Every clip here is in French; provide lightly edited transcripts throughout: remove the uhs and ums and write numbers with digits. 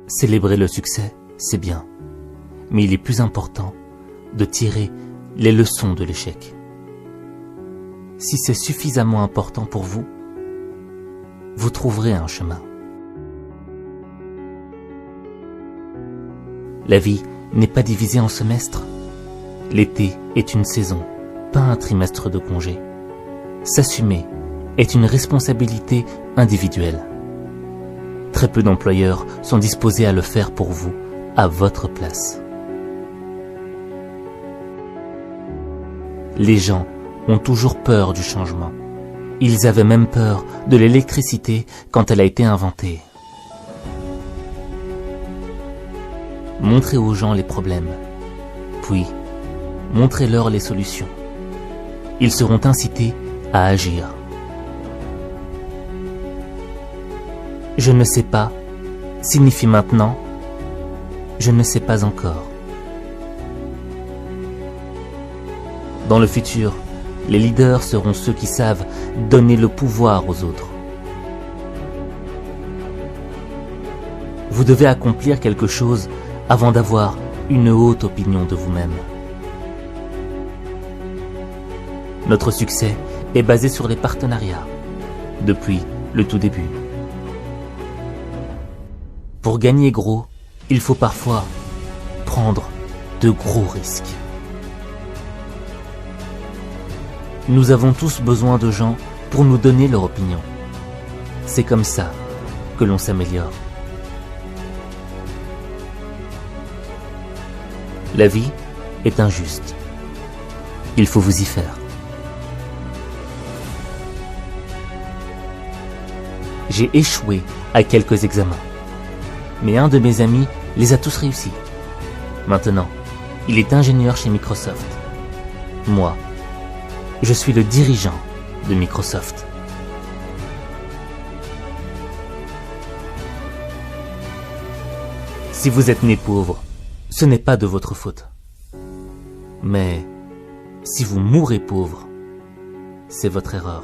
Célébrer le succès, c'est bien, mais il est plus important de tirer les leçons de l'échec. Si c'est suffisamment important pour vous, vous trouverez un chemin. La vie n'est pas divisée en semestres. L'été est une saison, pas un trimestre de congé. S'assumer est une responsabilité individuelle. Très peu d'employeurs sont disposés à le faire pour vous, à votre place. Les gens ont toujours peur du changement. Ils avaient même peur de l'électricité quand elle a été inventée. Montrez aux gens les problèmes, puis montrez-leur les solutions. Ils seront incités à agir. Je ne sais pas signifie maintenant je ne sais pas encore. Dans le futur, les leaders seront ceux qui savent donner le pouvoir aux autres. Vous devez accomplir quelque chose avant d'avoir une haute opinion de vous-même. Notre succès est basé sur les partenariats, depuis le tout début. Pour gagner gros, il faut parfois prendre de gros risques. Nous avons tous besoin de gens pour nous donner leur opinion. C'est comme ça que l'on s'améliore. La vie est injuste. Il faut vous y faire. J'ai échoué à quelques examens, mais un de mes amis les a tous réussis. Maintenant, il est ingénieur chez Microsoft. Moi, je suis le dirigeant de Microsoft. Si vous êtes né pauvre, ce n'est pas de votre faute. Mais si vous mourrez pauvre, c'est votre erreur.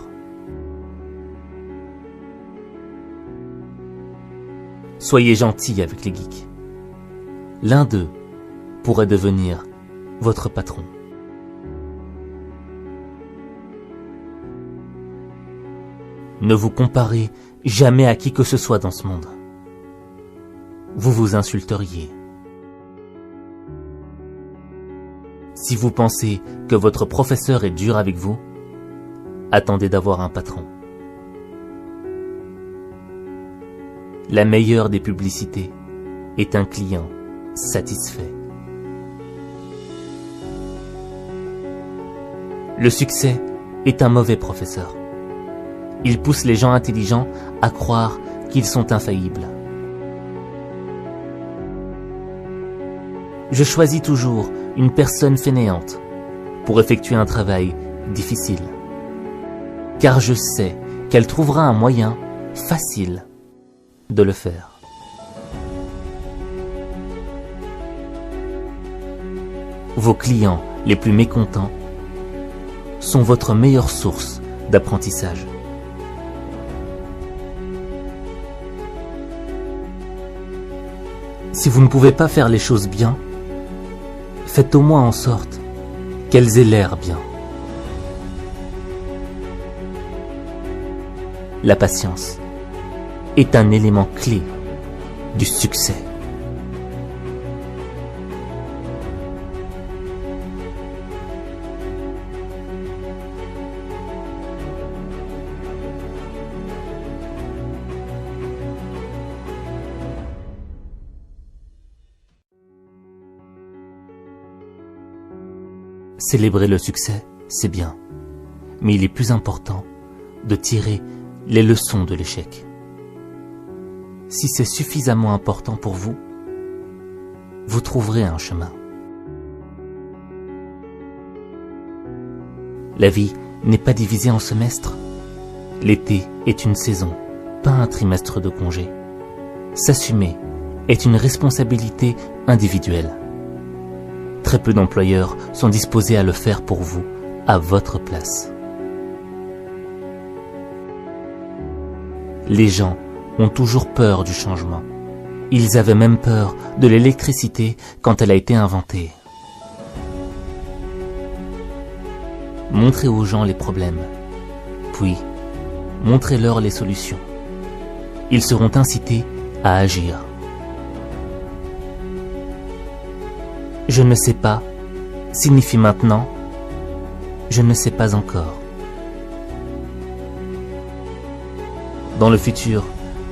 Soyez gentil avec les geeks. L'un d'eux pourrait devenir votre patron. Ne vous comparez jamais à qui que ce soit dans ce monde. Vous vous insulteriez. Si vous pensez que votre professeur est dur avec vous, attendez d'avoir un patron. La meilleure des publicités est un client satisfait. Le succès est un mauvais professeur. Il pousse les gens intelligents à croire qu'ils sont infaillibles. Je choisis toujours une personne fainéante pour effectuer un travail difficile, car je sais qu'elle trouvera un moyen facile de le faire. Vos clients les plus mécontents sont votre meilleure source d'apprentissage. Si vous ne pouvez pas faire les choses bien, faites au moins en sorte qu'elles aient l'air bien. La patience est un élément clé du succès. Célébrer le succès, c'est bien, mais il est plus important de tirer les leçons de l'échec. Si c'est suffisamment important pour vous, vous trouverez un chemin. La vie n'est pas divisée en semestres. L'été est une saison, pas un trimestre de congé. S'assumer est une responsabilité individuelle. Très peu d'employeurs sont disposés à le faire pour vous, à votre place. Les gens ont toujours peur du changement. Ils avaient même peur de l'électricité quand elle a été inventée. Montrez aux gens les problèmes, puis montrez-leur les solutions. Ils seront incités à agir. Je ne sais pas signifie maintenant je ne sais pas encore. Dans le futur,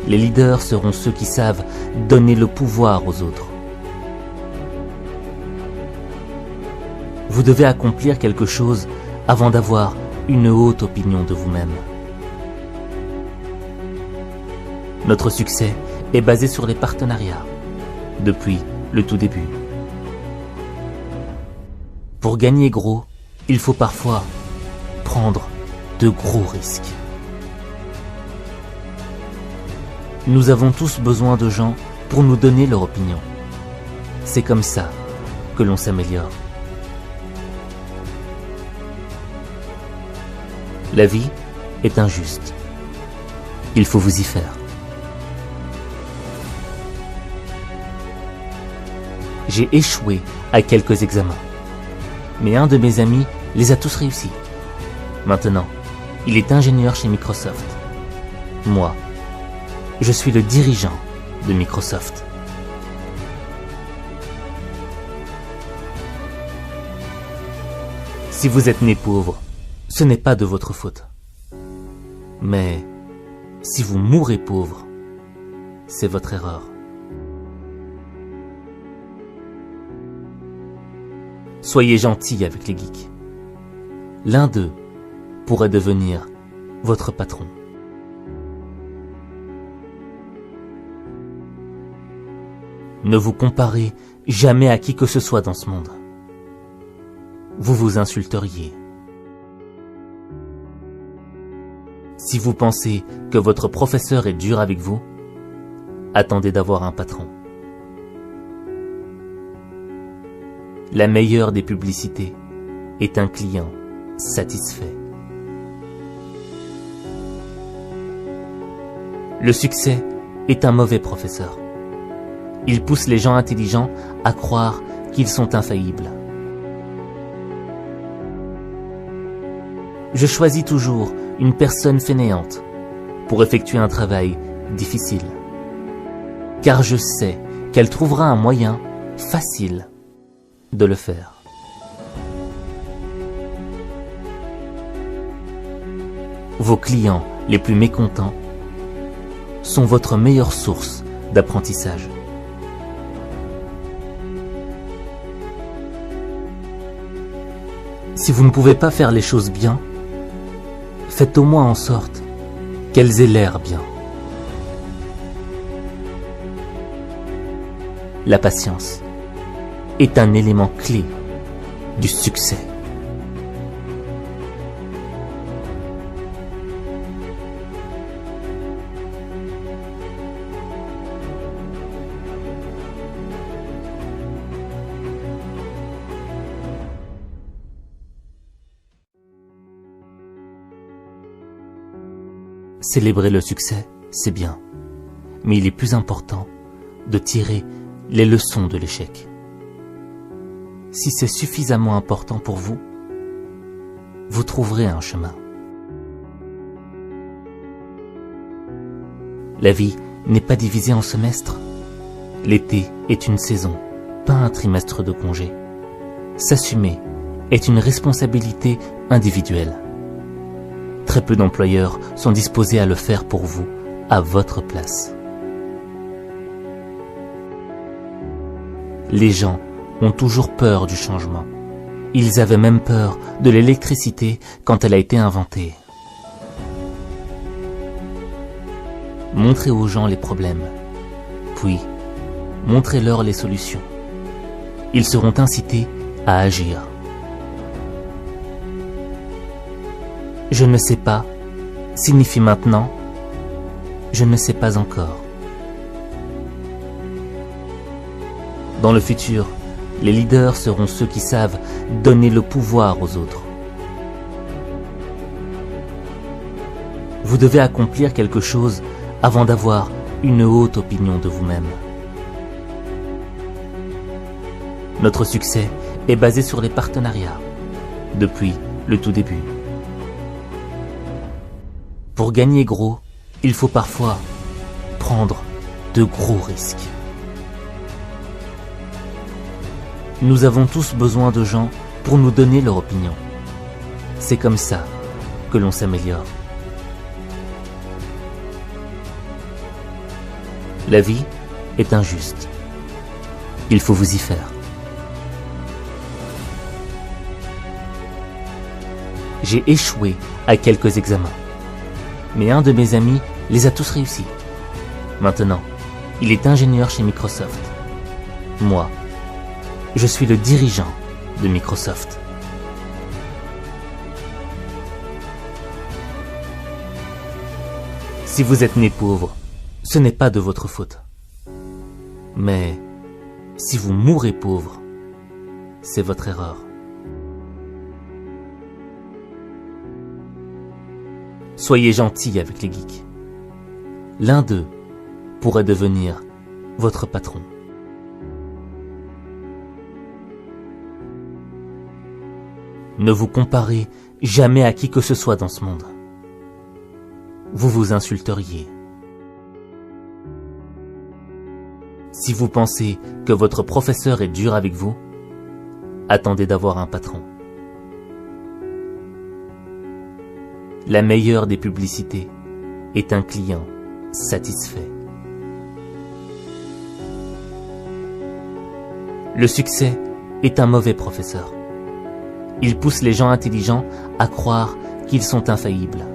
les leaders seront ceux qui savent donner le pouvoir aux autres. Vous devez accomplir quelque chose avant d'avoir une haute opinion de vous-même. Notre succès est basé sur les partenariats, depuis le tout début. Pour gagner gros, il faut parfois prendre de gros risques. Nous avons tous besoin de gens pour nous donner leur opinion. C'est comme ça que l'on s'améliore. La vie est injuste. Il faut vous y faire. J'ai échoué à quelques examens, mais un de mes amis les a tous réussis. Maintenant, il est ingénieur chez Microsoft. Moi, je suis le dirigeant de Microsoft. Si vous êtes né pauvre, ce n'est pas de votre faute. Mais si vous mourrez pauvre, c'est votre erreur. Soyez gentils avec les geeks. L'un d'eux pourrait devenir votre patron. Ne vous comparez jamais à qui que ce soit dans ce monde. Vous vous insulteriez. Si vous pensez que votre professeur est dur avec vous, attendez d'avoir un patron. La meilleure des publicités est un client satisfait. Le succès est un mauvais professeur. Il pousse les gens intelligents à croire qu'ils sont infaillibles. Je choisis toujours une personne fainéante pour effectuer un travail difficile, car je sais qu'elle trouvera un moyen facile de le faire. Vos clients les plus mécontents sont votre meilleure source d'apprentissage. Si vous ne pouvez pas faire les choses bien, faites au moins en sorte qu'elles aient l'air bien. La patience est un élément clé du succès. Célébrer le succès, c'est bien, mais il est plus important de tirer les leçons de l'échec. Si c'est suffisamment important pour vous, vous trouverez un chemin. La vie n'est pas divisée en semestres. L'été est une saison, pas un trimestre de congé. S'assumer est une responsabilité individuelle. Très peu d'employeurs sont disposés à le faire pour vous, à votre place. Les gens ont toujours peur du changement. Ils avaient même peur de l'électricité quand elle a été inventée. Montrez aux gens les problèmes, puis montrez-leur les solutions. Ils seront incités à agir. Je ne sais pas signifie maintenant je ne sais pas encore. Dans le futur, les leaders seront ceux qui savent donner le pouvoir aux autres. Vous devez accomplir quelque chose avant d'avoir une haute opinion de vous-même. Notre succès est basé sur les partenariats, depuis le tout début. Pour gagner gros, il faut parfois prendre de gros risques. Nous avons tous besoin de gens pour nous donner leur opinion. C'est comme ça que l'on s'améliore. La vie est injuste. Il faut vous y faire. J'ai échoué à quelques examens, mais un de mes amis les a tous réussis. Maintenant, il est ingénieur chez Microsoft. Moi, je suis le dirigeant de Microsoft. Si vous êtes né pauvre, ce n'est pas de votre faute. Mais si vous mourrez pauvre, c'est votre erreur. Soyez gentil avec les geeks. L'un d'eux pourrait devenir votre patron. Ne vous comparez jamais à qui que ce soit dans ce monde. Vous vous insulteriez. Si vous pensez que votre professeur est dur avec vous, attendez d'avoir un patron. La meilleure des publicités est un client satisfait. Le succès est un mauvais professeur. Il pousse les gens intelligents à croire qu'ils sont infaillibles.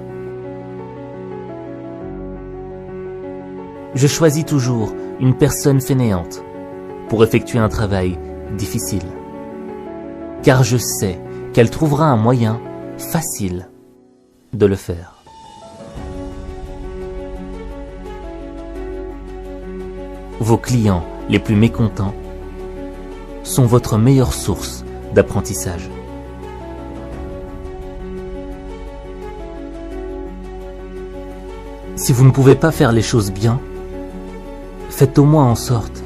Je choisis toujours une personne fainéante pour effectuer un travail difficile, car je sais qu'elle trouvera un moyen facile de le faire. Vos clients les plus mécontents sont votre meilleure source d'apprentissage. Si vous ne pouvez pas faire les choses bien, faites au moins en sorte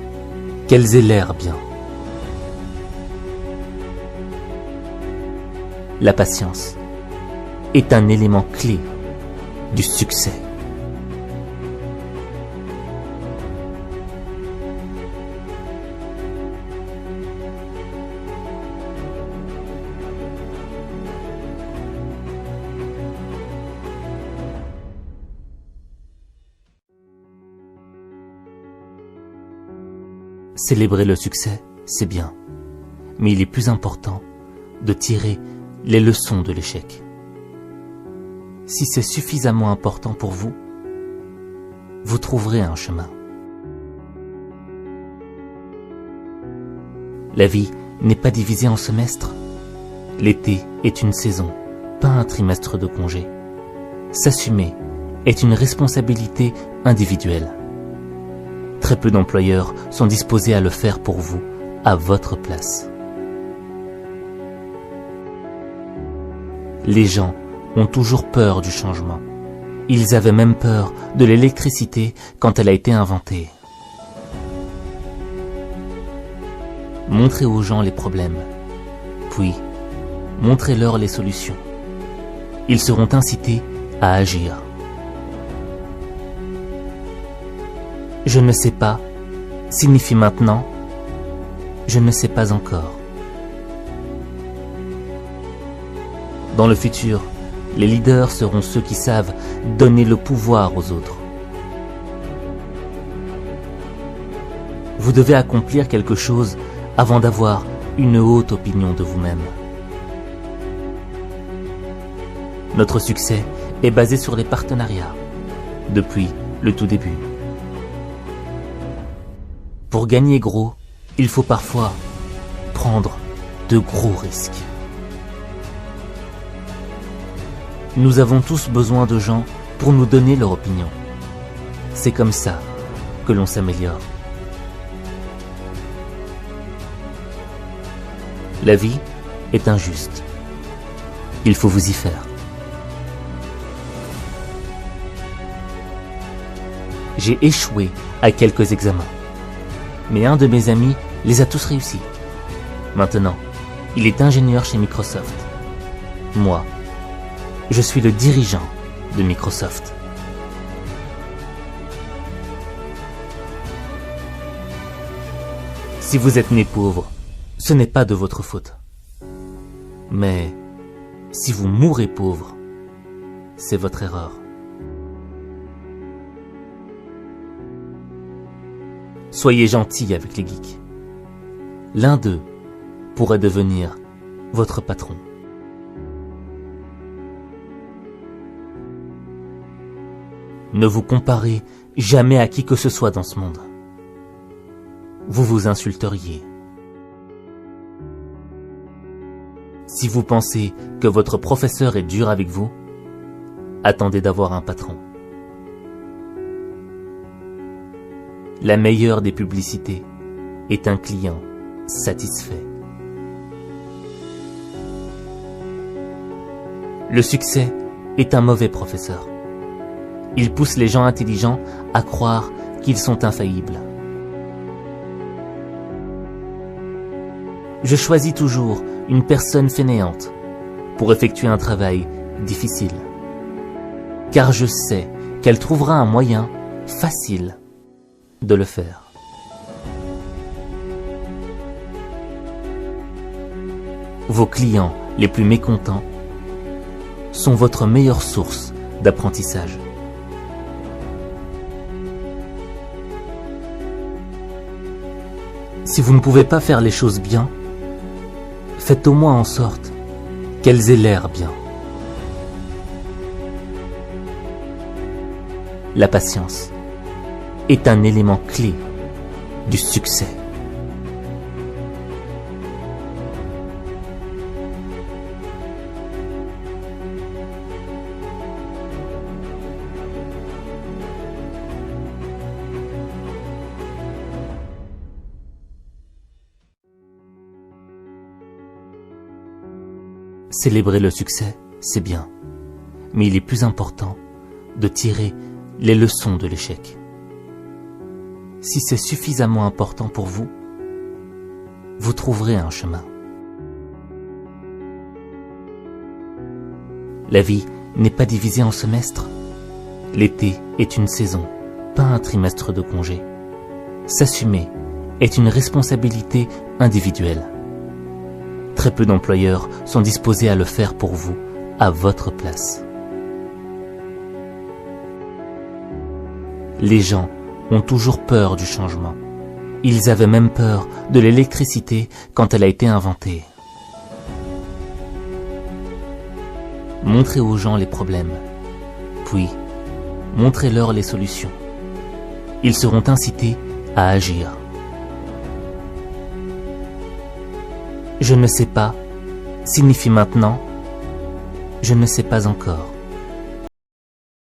qu'elles aient l'air bien. La patience est un élément clé du succès. Célébrer le succès, c'est bien, mais il est plus important de tirer les leçons de l'échec. Si c'est suffisamment important pour vous, vous trouverez un chemin. La vie n'est pas divisée en semestres. L'été est une saison, pas un trimestre de congé. S'assumer est une responsabilité individuelle. Très peu d'employeurs sont disposés à le faire pour vous, à votre place. Les gens ont toujours peur du changement. Ils avaient même peur de l'électricité quand elle a été inventée. Montrez aux gens les problèmes, puis montrez-leur les solutions. Ils seront incités à agir. Je ne sais pas signifie maintenant je ne sais pas encore. Dans le futur, les leaders seront ceux qui savent donner le pouvoir aux autres. Vous devez accomplir quelque chose avant d'avoir une haute opinion de vous-même. Notre succès est basé sur les partenariats, depuis le tout début. Pour gagner gros, il faut parfois prendre de gros risques. Nous avons tous besoin de gens pour nous donner leur opinion. C'est comme ça que l'on s'améliore. La vie est injuste. Il faut vous y faire. J'ai échoué à quelques examens, mais un de mes amis les a tous réussis. Maintenant, il est ingénieur chez Microsoft. Moi, je suis le dirigeant de Microsoft. Si vous êtes né pauvre, ce n'est pas de votre faute. Mais si vous mourrez pauvre, c'est votre erreur. Soyez gentils avec les geeks. L'un d'eux pourrait devenir votre patron. Ne vous comparez jamais à qui que ce soit dans ce monde. Vous vous insulteriez. Si vous pensez que votre professeur est dur avec vous, attendez d'avoir un patron. La meilleure des publicités est un client satisfait. Le succès est un mauvais professeur. Il pousse les gens intelligents à croire qu'ils sont infaillibles. Je choisis toujours une personne fainéante pour effectuer un travail difficile, car je sais qu'elle trouvera un moyen facile de le faire. Vos clients les plus mécontents sont votre meilleure source d'apprentissage. Si vous ne pouvez pas faire les choses bien, faites au moins en sorte qu'elles aient l'air bien. La patience est un élément clé du succès. Célébrer le succès, c'est bien, mais il est plus important de tirer les leçons de l'échec. Si c'est suffisamment important pour vous, vous trouverez un chemin. La vie n'est pas divisée en semestres. L'été est une saison, pas un trimestre de congé. S'assumer est une responsabilité individuelle. Très peu d'employeurs sont disposés à le faire pour vous, à votre place. Les gens ont toujours peur du changement. Ils avaient même peur de l'électricité quand elle a été inventée. Montrez aux gens les problèmes, puis montrez-leur les solutions. Ils seront incités à agir. Je ne sais pas signifie maintenant je ne sais pas encore.